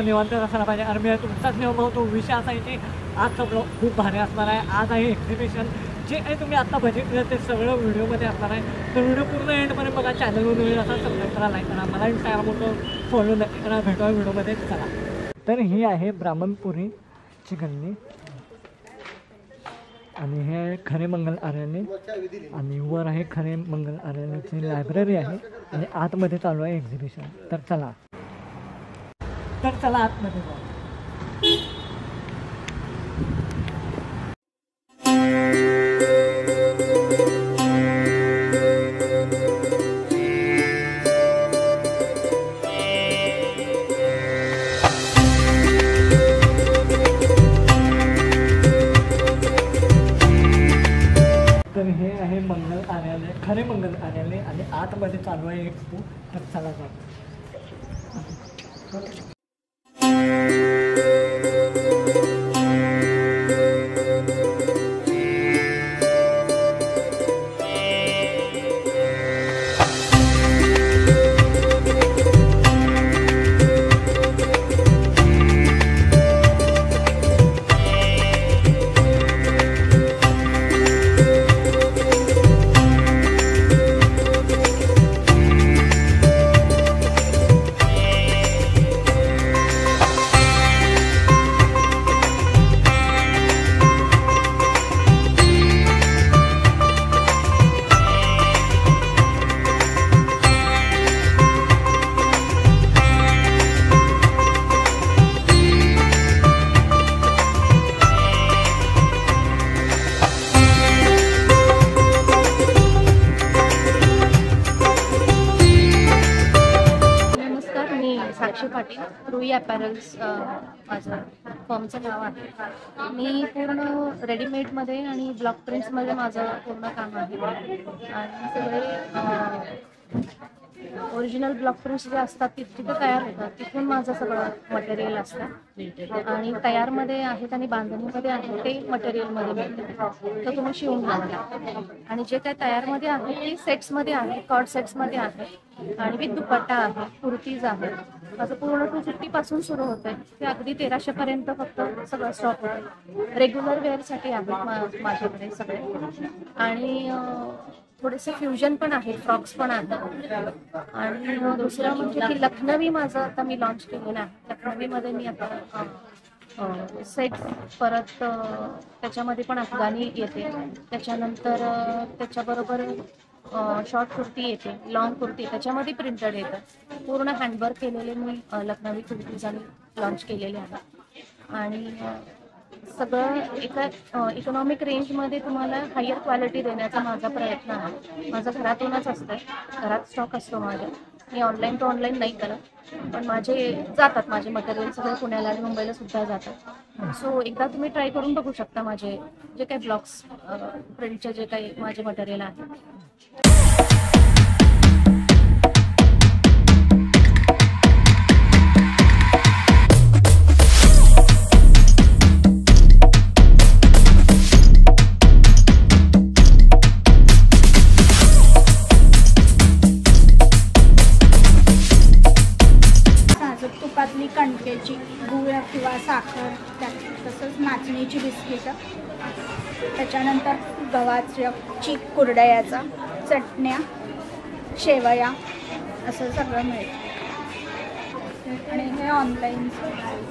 निवांत असायला पाहिजे. आणि मी तुमचाच नियम होतो. विषय असा आहे की आजचा ब्लॉग खूप भारी असणार आहे. आज आहे एक्झिबिशन. जे काही तुम्ही आत्ता बघितलं ते सगळं व्हिडिओमध्ये असणार आहे. तर व्हिडिओ पूर्ण एंडपर्यंत बघा. चॅनलवर नवीन असा सबस्क्राईब करा, लाईक करा, मला इंस्टाग्रामवर फॉलो नक्की करा. भेटूया व्हिडिओमध्ये. चला, तर ही आहे ब्राह्मणपुरीची गल्ली आणि हे आहे खरे मंगल आर्यालय आणि वर आहे खरे मंगल आर्यालयाची लायब्ररी आहे आणि आतमध्ये चालू आहे एक्झिबिशन. तर चला आतमध्ये जाऊ. तर हे आहे मंगल कार्यालय, खरे मंगल कार्यालय आणि आतमध्ये चालू आहे एक्सपो. तर चला जाऊ. साक्षी पाटील, रुई अपॅरल्स माझं फर्मचं नाव आहे. मी पूर्ण रेडीमेडमध्ये आणि ब्लॉक प्रिंट्समध्ये माझं पूर्ण काम आहे आणि सगळे ओरिजिनल ब्लॉक प्रिंट्स जे असतात तिथे तयार होतात, तिथून माझं सगळं मटेरियल असतं आणि तयारमध्ये आहेत आणि बांधणीमध्ये आहे ते मटेरियलमध्ये मिळते. तर तुम्ही शिवून घ्यावं लागतं आणि जे काय तयारमध्ये आहे ते सेट्समध्ये आहे, कॉर्ड सेट्समध्ये आहे आणि विथ दुपट्टा आहे, कुर्तीज आहे. माझं पूर्ण 250 पासून सुरू होतं आहे ते अगदी 1300 पर्यंत फक्त सगळं स्टॉक होतं. रेग्युलर वेअरसाठी आहेत माझ्याकडे सगळे आणि थोडेसे फ्युजन पण आहेत, फ्रॉक्स पण आहेत. आणि दुसरं म्हणजे की लखनवी माझं आता मी लॉन्च केलेलं आहे. लखनवीमध्ये मी आता सेट परत त्याच्यामध्ये पण अफगाणी येते, त्याच्यानंतर त्याच्याबरोबर शॉर्ट कुर्ती येते, लॉंग कुर्ती त्याच्यामध्ये प्रिंटेड येतं. पूर्ण हँडवर्क केलेले मी लखनवी कुर्तीज आणि लॉन्च केलेले आहेत आणि सगळं एका इकॉनॉमिक रेंजमध्ये तुम्हाला हायर क्वालिटी देण्याचा माझा प्रयत्न आहे. माझं घरातूनच असतं, घरात स्टॉक असतो माझ्या. मी ऑनलाईन टू ऑनलाईन नाही करत, पण माझे जातात, माझे मटेरियल सगळे पुण्याला आणि मुंबईला सुद्धा जातात. सो एकदा तुम्ही ट्राय करून बघू शकता माझे जे काही ब्लॉक्स प्रिंटचे जे काही माझे मटेरियल आहे. तुपातली कणकेची गुळ किंवा साखर, तसंच नाचणीची बिस्किटं, त्याच्यानंतर गव्हाच्या चीक कुरडयाचा, चटण्या, शेवया असं सगळं मिळतं. आणि हे ऑनलाईन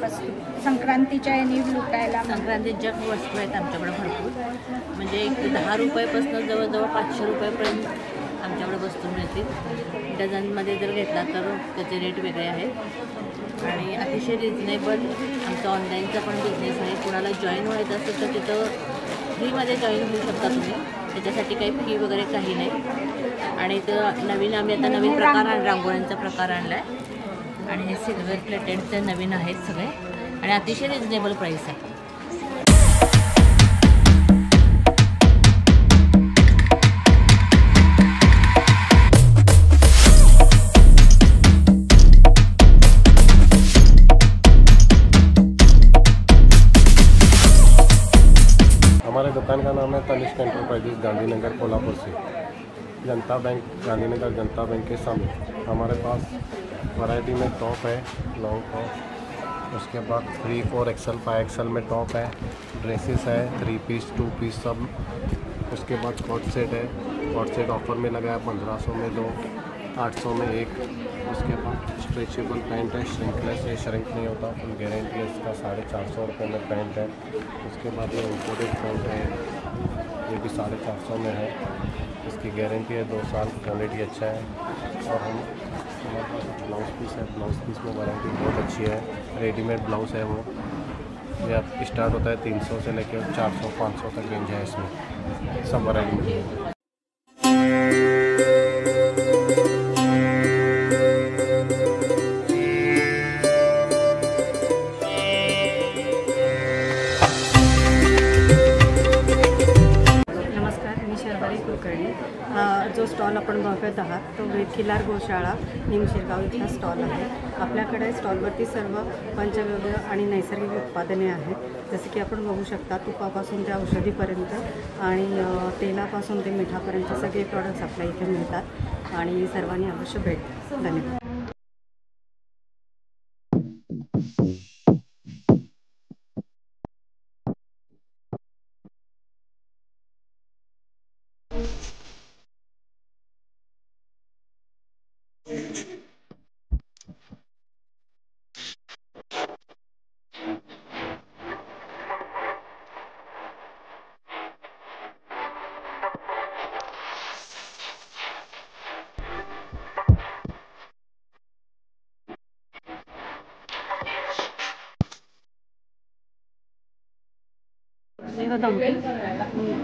वस्तू संक्रांतीच्या याने लुटायला. संक्रांतीच्या वस्तू आहेत आमच्याकडे भरपूर, म्हणजे 10 रुपयापासून जवळजवळ 500 रुपयापर्यंत आमच्याकडे वस्तू मिळतील. डझनमध्ये जर घेतला तर त्याचे रेट वेगळे आहेत आणि अतिशय रिजनेबल आमचा ऑनलाईनचा पण बिझनेस आहे. कुणाला जॉईन व्हायचं असेल तर तिथं फ्रीमध्ये जॉईन होऊ शकता तुम्ही, त्याच्यासाठी काही फी वगैरे काही नाही. आणि तर नवीन आम्ही आता नवीन प्रकार रांगोळ्यांचा प्रकार आणला आहे आणि हे सिल्वर प्लेटेडचे नवीन आहेत सगळे आणि अतिशय रिजनेबल प्राईस आहे. हमारे दुकान का नाम है तनिष्क एंटरप्राइजेज, गांधीनगर कोल्हापुर से। जनता बैंक, गांधीनगर जनता बैंक के सामने हमारे पास वैरायटी में टॉप है, लॉन्ग टॉप, उसके बाद 3, 4 XL 5 XL में टॉप है, ड्रेसेस है, 3 पीस 2 पीस सब। उसके बाद कॉट सेट है, कॉट सेट ऑफर में लगा है 1500 में 2, 800 में 1। उसके बाद स्ट्रेचेबल पैंट है, श्रिंकलेस, ये श्रिंक नहीं होता, फुल गारंटी है इसका, 450 रुपये में पैंट है। उसके बाद ये इम्पोर्टेड पैंट है, ये भी 450 में है, इसकी गारंटी है 2 साल, क्वालिटी अच्छा है। और हमारे पास ब्लाउज़ पीस है, ब्लाउज़ पीस में वारंटी बहुत अच्छी है, रेडीमेड ब्लाउज़ है वो। ये आप स्टार्ट होता है 300 से लेकर 400 500 तक रेंज है इसमें, सब वैरायटी मिलती है। जो स्टॉल आपण बघत आहात तो खिलार गोशाळा निमशिरगाव इथला स्टॉल आहे। आपल्याकडे स्टॉलवरती सर्व पंचगव्य आणि नैसर्गिक उत्पादने आहेत, जसे की आपण बघू शकता तुपापासून ते औषधीपर्यंत आणि तेलापासून ते मिठापर्यंत सगळे प्रॉडक्ट्स आपल्या इथे मिळतात आणि सर्वांनी अवश्य भेट द्या। धन्यवाद।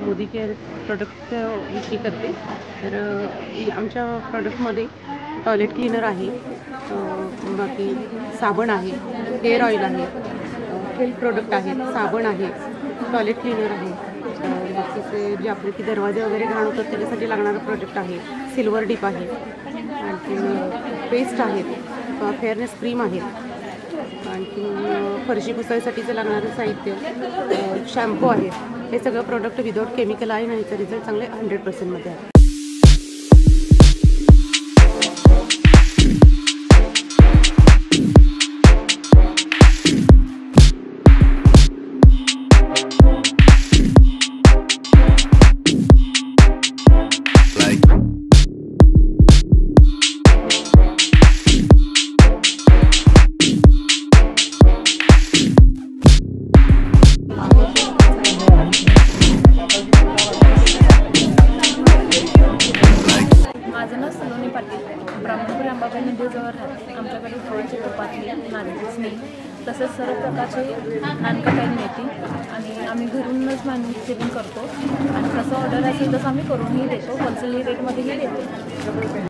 मोदी केअर प्रोडक्ट विक्री करते। तर आमच्या प्रोडक्टमध्ये टॉयलेट क्लीनर आहे, बाकी साबण आहे, हेअर ऑइल आहे, हेल्थ प्रोडक्ट आहे, साबण आहे, टॉयलेट क्लीनर आहे, बाकीचे जे आपले की दरवाजे वगैरे घाण होतात त्याच्यासाठी लागणारं प्रोडक्ट आहे, सिल्वर डिप आहे, आणखी पेस्ट आहेत, फेअरनेस क्रीम आहे, आणखी फरशी पुसायसाठीचं लागणारं साहित्य, शॅम्पू आहे। हे सगळं प्रोडक्ट विदाउट केमिकल आहे आणि याचा रिझल्ट चांगले 100% मध्ये आहे। ब्राह्मणपुरी अंबाबाई मंदिरजवळ राहते। आमच्याकडे गव्हाची तुपातली नारळी तसेच सर्व प्रकारचे नानकटाई मिळते आणि आम्ही घरूनच मॅन्युफॅक्चरिंग करतो आणि कसं ऑर्डर असेल तसं आम्ही करूनही देतो, होलसेल रेटमध्येही देतो।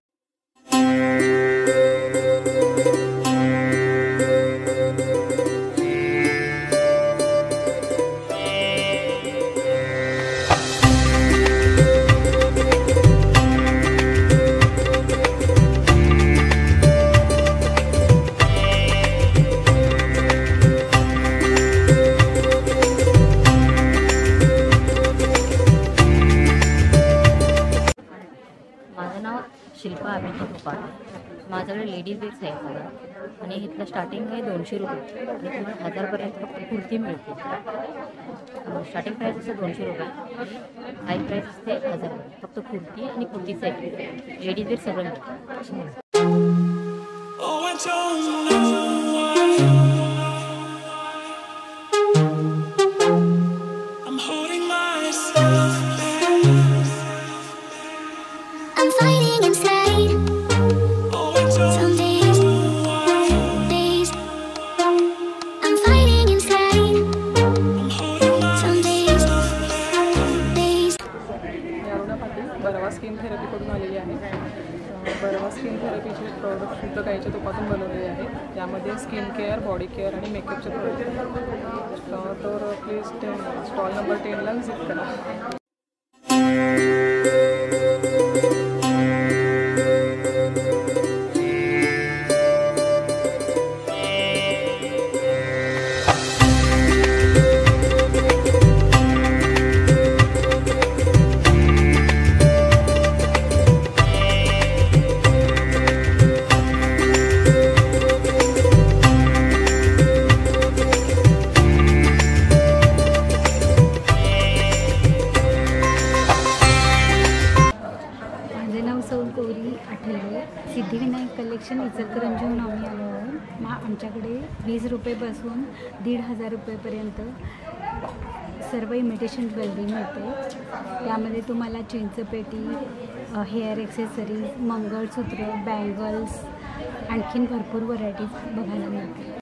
शिल्पा अभिजित तुपाट, माझ्याकडे लेडीज वेअर्स आहे सगळं आणि इथलं स्टार्टिंग आहे 200 रुपये आणि तुम्हाला 1000पर्यंत फक्त कुर्ती मिळते। स्टार्टिंग प्राईस असते 200 रुपये, हाय प्राईस असते 1000 रुपये, फक्त कुर्ती आणि कुर्ती सेट लेडीज वेअर सगळं मिळतं। बरवा स्किन थेरपीकडून आलेली आहे। बरवा स्किन थेरपीचे प्रोडक्ट शुद्ध गाईच्या तुपातून बनवलेले आहे। यामध्ये स्किन केअर, बॉडी केअर आणि मेकअपचे प्रोडक्ट आहेत। तर प्लीज स्टॉल नंबर 10ला व्हिजिट करा। सिद्धिविनायक कलेक्शन इचलकरंजीहून आम्ही आलो आहोत. आमच्याकडे 20 रुपयेपासून 1,500 रुपयेपर्यंत सर्व इमिटेशन ज्वेलरी मिळते. त्यामध्ये तुम्हाला चिंचपेटी, हेअर एक्सेसरीज, मंगळसूत्र, बँगल्स, आणखीन भरपूर व्हरायटीज बघायला मिळते.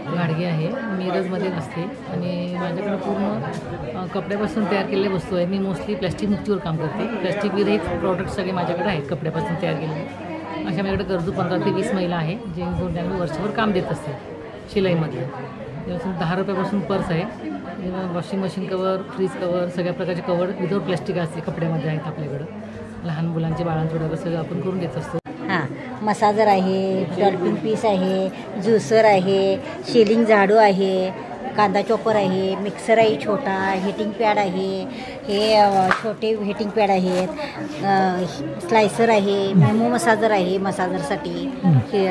गाडगे आहे, मिरजमध्ये असते आणि माझ्याकडे पूर्ण कपड्यापासून तयार केलेल्या वस्तू आहेत. मी मोस्टली प्लॅस्टिक मुक्तीवर काम करते. प्लॅस्टिक विरहित प्रॉडक्ट सगळे माझ्याकडे आहेत कपड्यापासून तयार केलेले. अशा माझ्याकडे गरजू 15 ते 20 महिला आहे जे त्यांना वर्षभर काम देत असते शिलाईमध्ये. त्यापासून 10 रुपयापासून पर्स आहे, washing machine cover, fridge cover, सगळ्या प्रकारचे कवर विदाऊट प्लॅस्टिक असते कपड्यामध्ये आहेत आपल्याकडं. लहान मुलांचे, बाळांचे वगैरे सगळं आपण करून देत असतो. हां, मसाजर आहे, डॉल्फिन पीस आहे, ज्युसर आहे, शेलिंग झाडू आहे, कांदा चॉपर आहे, मिक्सर आहे छोटा, हिटिंग पॅड आहे, हे छोटे हिटिंग पॅड आहेत, स्लायसर आहे, मेमो मसाजर आहे, मसाजरसाठी हे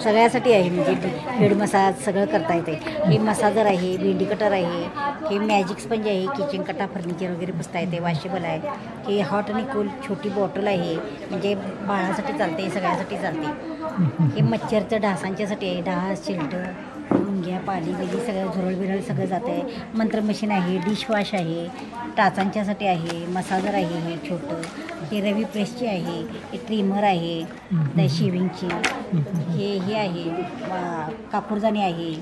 सगळ्यासाठी आहे. म्हणजे हेड मसाज सगळं करता येते. हे मसाजर आहे, भेंडी कटर आहे, हे मॅजिक स्पंज आहे, किचन कटा, फर्निचर वगैरे बसता येते, वॉशेबल आहे. हे हॉट आणि कोल्ड छोटी बॉटल आहे, म्हणजे बाळासाठी चालते, सगळ्यासाठी चालते. हे मच्छरचं डासांच्यासाठी आहे, डास, चिलटं, मुंग्या, पाली बिली सगळं झुरळ बिरळ सगळं जातं आहे. मंत्र मशीन आहे, डिशवॉश आहे, टाचांच्यासाठी आहे, मसाजर आहे, हे छोटं, हे रवी प्रेसची आहे, हे ट्रिमर आहे, शेविंगची, हे आहे, कापूरदाणी आहे.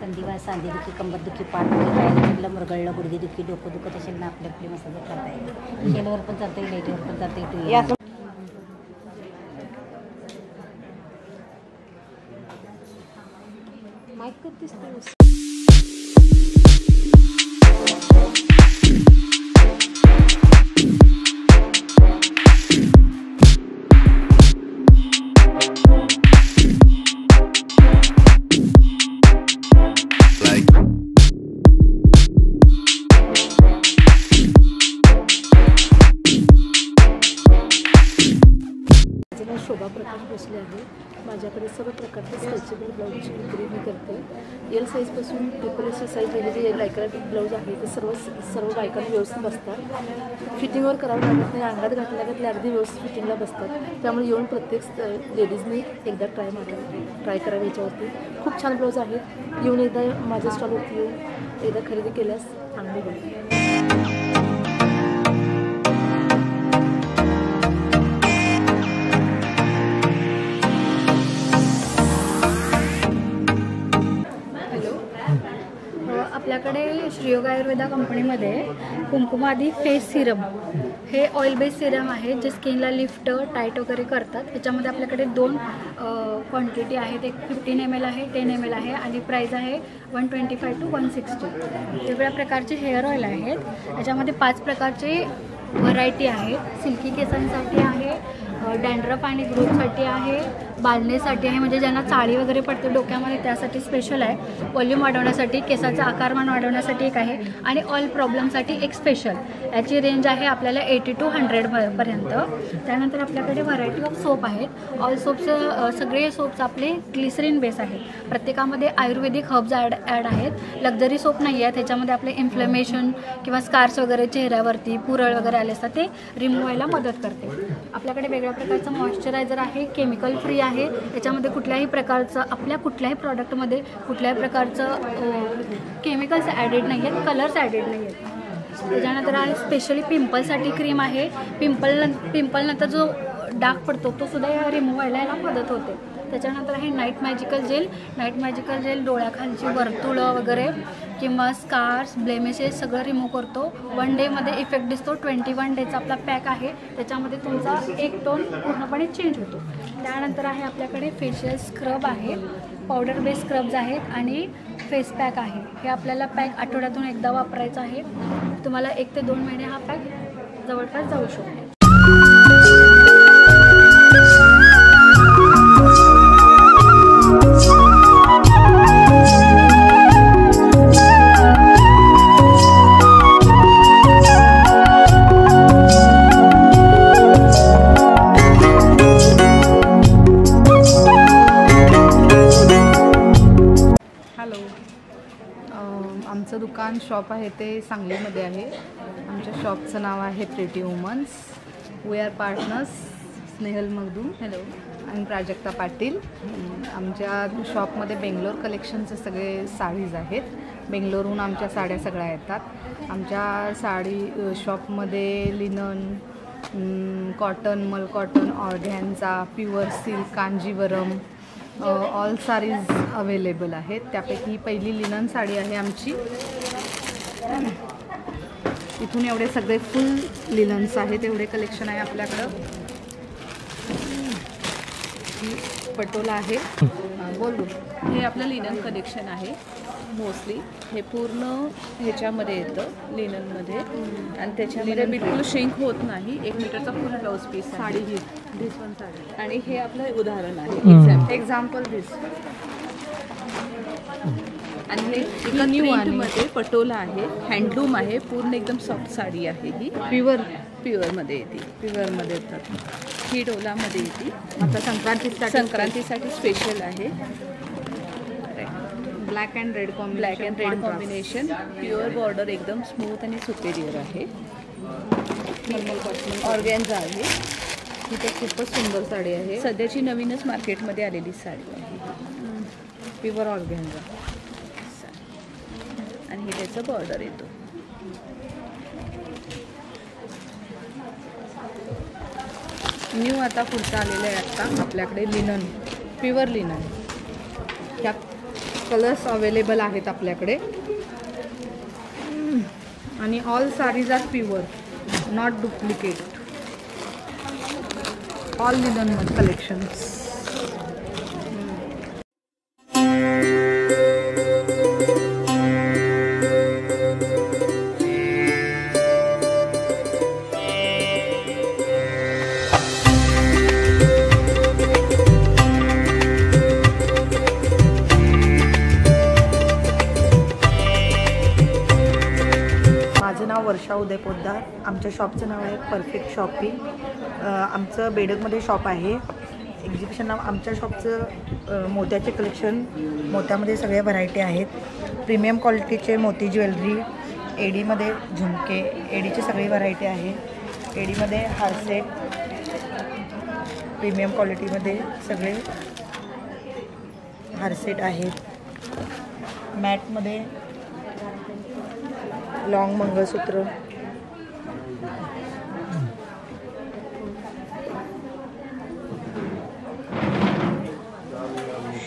संधिवात, सांधेदुखी, कंबरदुखी, पाठदुखी, पायदुखीला, मुरगळलं, गुडघेदुखी, डोकं दुखत असेल ना आपले आपले मसाजर करता येईल. शेलवर पण चालतं आहे, लाईटवर पण चालतं आहे. शोभा प्रकाश बसले आहे. माझ्याकडे सर्व प्रकारचे स्ट्रेचेबल ब्लाऊजची विक्री मी करते. एल साईजपासून XXL साईज म्हणजे जे लायक्रा ब्लाऊज आहे ते सर्व बायकांना व्यवस्थित बसतात. फिटिंगवर करावं लागत नाही, अंगात घातल्या अगदी व्यवस्थित फिटिंगला बसतात. त्यामुळे येऊन प्रत्येक लेडीजनी एकदा ट्राय करावी. याच्यावरती खूप छान ब्लाऊज आहेत. येऊन एकदा माझ्या स्टॉलवरती येऊन एकदा खरेदी केल्यास आनंद होईल. आपल्याकडे श्रीयोग आयुर्वेदा कंपनीमध्ये कुंकुमादी फेस सिरम हे ऑइल बेस्ड सिरम आहे जे स्किनला लिफ्ट टाईट वगैरे करतात. त्याच्यामध्ये आपल्याकडे 2 क्वांटिटी आहेत. एक 15 ml आहे, 10 ml आहे आणि प्राईस आहे 125 to 160. वेगवेगळ्या प्रकारचे हेअर ऑइल आहेत. त्याच्यामध्ये 5 प्रकारचे व्हरायटी आहेत. सिल्की केसांसाठी आहे, डॅन्ड्रफ आणि ग्रोथसाठी आहे, बालनेसाठी आहे म्हणजे ज्यांना चाळी वगैरे पडते डोक्यामध्ये त्यासाठी स्पेशल आहे, व्हॉल्यूम वाढवण्यासाठी, केसाचं आकारमान वाढवण्यासाठी एक आहे आणि ऑइल प्रॉब्लेमसाठी एक स्पेशल. याची रेंज आहे आपल्याला 80 to 100 पर्यंत. त्यानंतर आपल्याकडे व्हरायटी ऑफ सोप आहेत. ऑल सोप्स सगळे सोप्स आपले ग्लिसरीन बेस आहेत. प्रत्येकामध्ये आयुर्वेदिक हर्ब्स ॲड आहेत. लक्झरी सोप नाही आहे. त्याच्यामध्ये आपले इन्फ्लेमेशन किंवा स्कार्स वगैरे चेहऱ्यावरती पुरळ वगैरे आले असतात ते रिमूव्ह व्हायला मदत करते. आपल्याकडे वेगळ्या प्रकारचं मॉइश्चरायझर आहे, केमिकल फ्री आहे. याच्यामध्ये कुठल्याही प्रकारचं आपल्या कुठल्याही प्रॉडक्टमध्ये कुठल्याही प्रकारचं केमिकल्स ॲडेड नाही आहेत, कलर्स ॲडेड नाही आहेत. त्याच्यानंतर आहे स्पेशली पिंपलसाठी क्रीम आहे. पिंपलनंतर जो डाग पडतो तो सुद्धा या रिमूव्ह व्हायला याला मदत होते. त्याच्यानंतर आहे night magical gel. Night magical gel डोळ्याखालची वर्तुळं वगैरे किंवा स्कार्स, ब्लेमिशेस सगळं रिमूव्ह करतो. 1 डेमध्ये इफेक्ट दिसतो. 21 डेचा आपला पॅक आहे. त्याच्यामध्ये तुमचा एक टोन पूर्णपणे चेंज होतो. त्यानंतर आहे आपल्याकडे फेशियल स्क्रब आहे, पावडर बेस स्क्रब्स आहेत आणि फेस पॅक आहे. हे आपल्याला पॅक आठवड्यातून एकदा वापरायचं आहे. तुम्हाला 1 ते 2 महिने हा पॅक जवळपास जाऊ शकतो. आमचं दुकान शॉप आहे ते सांगलीमध्ये आहे. आमच्या शॉपचं नाव आहे pretty womens. We are partners Snehal Magdum आणि प्राजक्ता पाटील. आमच्या शॉपमध्ये बेंगलोर कलेक्शनचे सगळे साडीज आहेत. बेंगलोरहून आमच्या साड्या सगळ्या येतात. आमच्या साडी शॉपमध्ये linen, cotton, mul cotton, organza, pure silk, Kanjeevaram all saris available आहेत. त्यापैकी पहिली लिनन साडी आहे आमची. इथून एवढे सगळे फुल लिनन्स आहेत. एवढे कलेक्शन आहे आपल्याकडं. ही पटोला आहे. बोलू. हे आपलं लिनन कलेक्शन आहे. मोस्टली हे पूर्ण ह्याच्यामध्ये येतं लिननमध्ये आणि त्याच्यामध्ये बिलकुल श्रिंक होत नाही. 1 मीटरचा फुल ब्लाऊज पीस साडी ही दिस वन साडी. आणि हे आपलं उदाहरण आहे. एक्झाम्पल दिस. आणि हे एका प्रिंटमध्ये पटोला आहे. हँडलूम आहे. पूर्ण एकदम सॉफ्ट साडी आहे. ही प्युअरमध्ये येते. प्युअरमध्ये येतात. ही डोलामध्ये येते. आता संक्रांतीसाठी स्पेशल आहे. Black and red combination. Pure border एकदम स्मूथ आणि सुपेरियर आहे. ऑर्गॅन्झा आहे. ही तर खूपच सुंदर साडी आहे. सध्याची नवीनच मार्केटमध्ये आलेली साडी आहे. Pure organza. आणि हे त्याचं बॉर्डर येतो. न्यू आता पुढचं आलेलं आहे. आता आपल्याकडे लिनन, प्युअर लिनन. ह्या कलर्स अवेलेबल आहेत आपल्याकडे. आणि all saris are pure, not duplicate. All linen collections. माझं नाव वर्षा उदय पोद्दार. आमच्या शॉपचं नाव आहे परफेक्ट शॉपिंग. आमचं बेडकमध्ये शॉप आहे. एक्झिबिशन नाव आमच्या शॉपचं मोत्याचे कलेक्शन. मोत्यामध्ये सगळ्या व्हरायटी आहेत. प्रीमियम क्वालिटीचे मोती ज्वेलरी, एडीमध्ये झुमके, एडीची सगळी व्हरायटी आहे. एडीमध्ये हारसेट प्रीमियम क्वालिटीमध्ये सगळे हारसेट आहेत. मॅटमध्ये लॉंग मंगळसूत्र,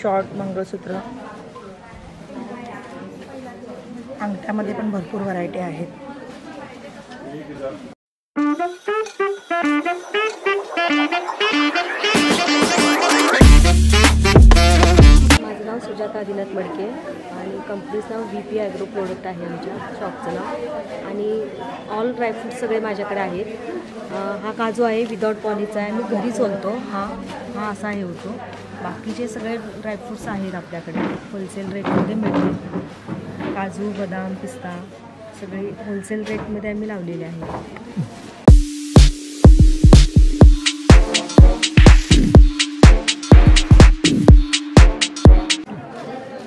शॉर्ट मंगळसूत्र, अंगठ्यामध्ये पण भरपूर व्हरायटी आहेत. माझं नाव सुजाता आदिनाथ मडके आणि कंपनीचं नाव VP ॲग्रो प्रोडक्ट आहे आमच्या शॉपचं नाव. आणि ऑल ड्रायफ्रूट सगळे माझ्याकडे आहेत. हा काजू आहे विदाऊट पॉलिशचा आहे. मी घरी सोलतो. हा असा हे होतो. बाकीचे सगळे ड्रायफ्रूट्स आहेत आपल्याकडे. होलसेल रेटमध्ये मिळते. काजू, बदाम, पिस्ता सगळे होलसेल रेटमध्ये आम्ही लावलेले आहेत.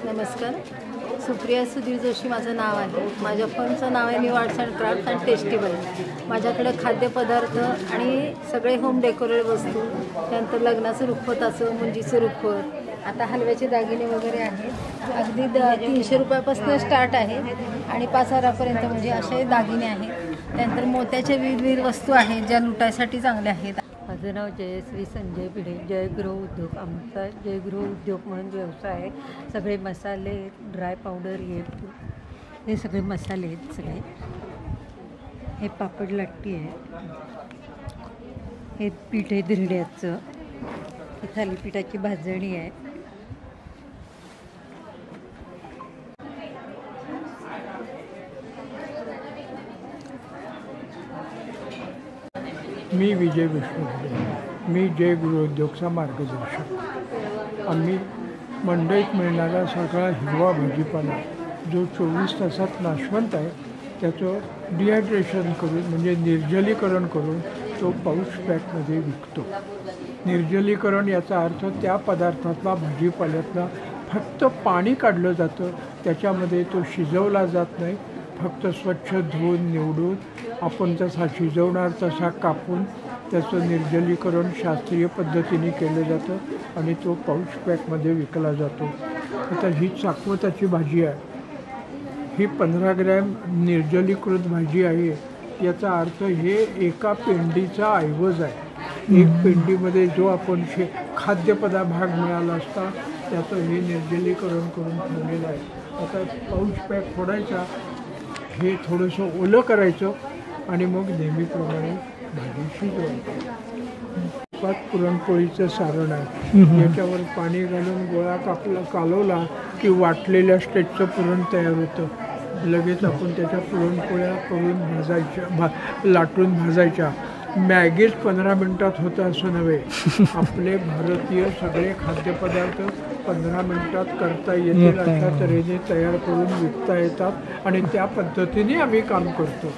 नमस्कार. सुप्रिया सुधीर जोशी माझं नाव आहे. माझ्या फर्मचं नाव आहे new arts and crafts and tastable. माझ्याकडे खाद्यपदार्थ आणि सगळे होम डेकोरेट वस्तू, त्यानंतर लग्नाचं रुखवत असं, मुंजीचं रुखवत, आता हलव्याचे दागिने वगैरे आहेत. अगदी 300 रुपयापासून स्टार्ट आहे आणि 5,000पर्यंत म्हणजे असे दागिने आहेत. त्यानंतर मोत्याच्या विविध वस्तू आहेत ज्या लुटायसाठी चांगल्या आहेत. माझं नाव जयश्री संजय भिडे. जयगृह उद्योग आमचा जयगृह उद्योग म्हणून व्यवसाय आहे. सगळे मसाले, ड्राय पावडर, हे सगळे मसाले आहेत सगळे. हे पापड लाटटी आहे. हे पीठ आहे धिरड्याचं. ही थालीपीठाची भाजणी आहे. मी विजय विष्णू. मी जय गृहोद्योगचा मार्गदर्शक. आम्ही मंडईत मिळणारा सगळा हिरवा भाजीपाला जो 24 तासात नाशवंत आहे त्याचं डिहायड्रेशन करून म्हणजे निर्जलीकरण करून तो पाऊच पॅकमध्ये विकतो. निर्जलीकरण याचा अर्थ त्या पदार्थातला भाजीपाल्यातला फक्त पाणी काढलं जातं त्याच्यामध्ये तो शिजवला जात नाही, फक्त स्वच्छ धुवून निवडून आपण जसा शिजवणार तसा कापून त्याचं निर्जलीकरण शास्त्रीय पद्धतीने केलं जातं आणि तो पाऊच पॅकमध्ये विकला जातो. आता ही चाकवताची भाजी आहे, ही 15 ग्रॅम निर्जलीकृत भाजी आहे. याचा अर्थ हे एका पेंडीचा ऐवज आहे. एक पेंडीमध्ये जो आपण खाद्यपदार्थ भाग मिळाला असता त्याचं हे निर्जलीकरण करून ठेवलेलं आहे. आता पाऊच पॅक फोडायचा, हे थोडंसं ओलं करायचं आणि मग नेहमीप्रमाणे भाजी शिजवायची. पुरणपोळीचं सारण आहे, याच्यावर पाणी घालून गोळा कालवला की वाटलेल्या स्टेजचं पुरण तयार होतं. लगेच आपण त्याच्या पुरणपोळ्या करून भाजायच्या, लाटून भाजायच्या. मॅगीच 15 मिनटात होतं असं नव्हे, आपले भारतीय सगळे खाद्यपदार्थ 15 मिनटात करता येतील अशा तऱ्हेने तयार करून विकता येतात आणि त्या पद्धतीने आम्ही काम करतो.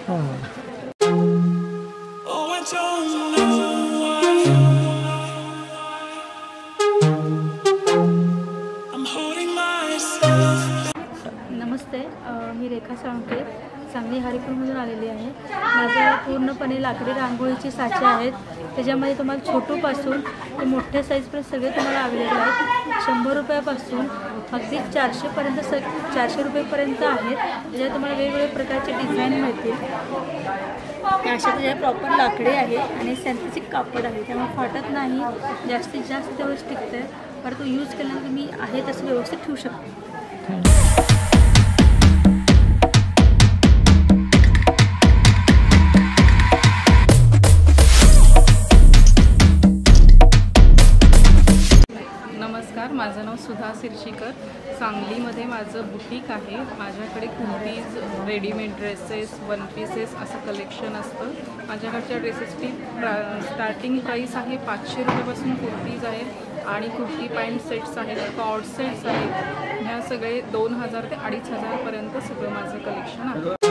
नमस्ते, मी रेखा साळुंखे सांगली हरिपूरमधून आलेली आहे. माझं पूर्णपणे लाकडी रांगोळीची साचे आहेत. त्याच्यामध्ये तुम्हाला छोटूपासून ते मोठ्या साईजपर्यंत सगळे तुम्हाला अवेलेबल आहेत. 100 रुपयापासून अगदी 400 रुपयेपर्यंत आहेत. त्याच्यात तुम्हाला वेगवेगळ्या प्रकारचे डिझाईन मिळतील. अशा त्याच्या प्रॉपर लाकडी आहे आणि सिंथेटिक कापड आहे, त्यामुळे फाटत नाही, जास्तीत जास्त दिवस टिकते. परत तो यूज केल्यानंतर मी आहे तसं व्यवस्थित ठेवू शकते. नमस्कार, माझं नाव सुधा सिरशीकर. सांगलीमध्ये माझं बुटीक आहे. माझ्याकडे kurtis, readymade dresses, one pieces असं कलेक्शन असतं. माझ्याकडच्या ड्रेसेसची स्टार्टिंग प्राईस आहे 500 रुपयापासून कुर्तीज आहेत आणि कुर्ती पॅन्ट सेट्स आहेत, कॉर्ड सेट्स आहेत. ह्या सगळे 2000 ते 2500 पर्यंत सगळं माझं कलेक्शन आहे.